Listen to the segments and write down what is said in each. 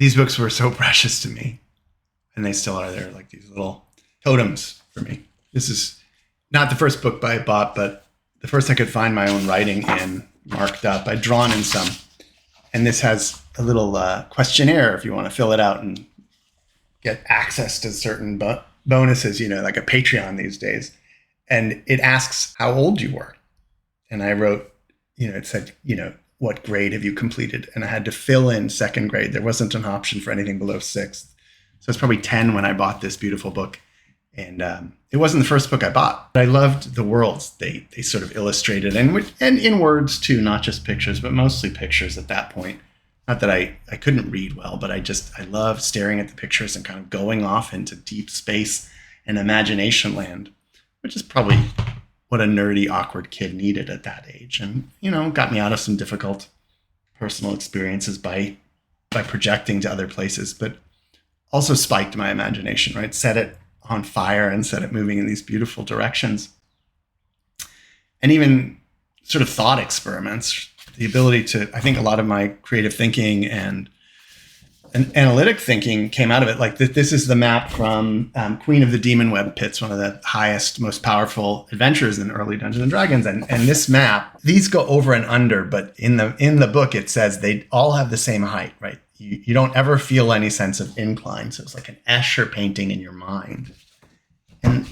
these books were so precious to me, and they still are. They're like these little totems for me. This is not the first book I bought, but the first I could find my own writing in, marked up. I'd drawn in some. And this has a little questionnaire if you want to fill it out and get access to certain bonuses, like a Patreon these days. And it asks how old you were. And I wrote, it said, what grade have you completed? And I had to fill in second grade. There wasn't an option for anything below sixth. So it's probably 10 when I bought this beautiful book. And it wasn't the first book I bought. I loved the worlds they sort of illustrated, and in words too, not just pictures, but mostly pictures at that point. Not that I couldn't read well, but I loved staring at the pictures and kind of going off into deep space and imagination land, which is probably what a nerdy, awkward kid needed at that age. And, got me out of some difficult personal experiences by projecting to other places, but also spiked my imagination, right? Set it on fire and set it moving in these beautiful directions. And even sort of thought experiments, the ability to, I think a lot of my creative thinking and analytic thinking came out of it. Like this is the map from Queen of the Demon Web Pits, one of the highest, most powerful adventures in early Dungeons and Dragons. And this map, these go over and under, but in the book, it says they all have the same height, right? You don't ever feel any sense of incline. So it's like an Escher painting in your mind. And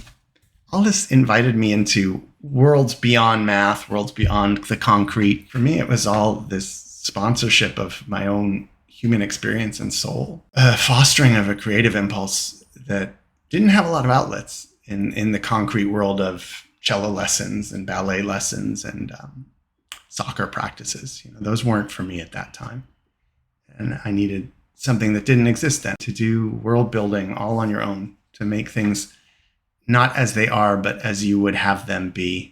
all this invited me into worlds beyond math, worlds beyond the concrete. For me, it was all this sponsorship of my own human experience and soul, fostering of a creative impulse that didn't have a lot of outlets in the concrete world of cello lessons and ballet lessons and soccer practices. Those weren't for me at that time. And I needed something that didn't exist then, to do world building all on your own, to make things not as they are, but as you would have them be.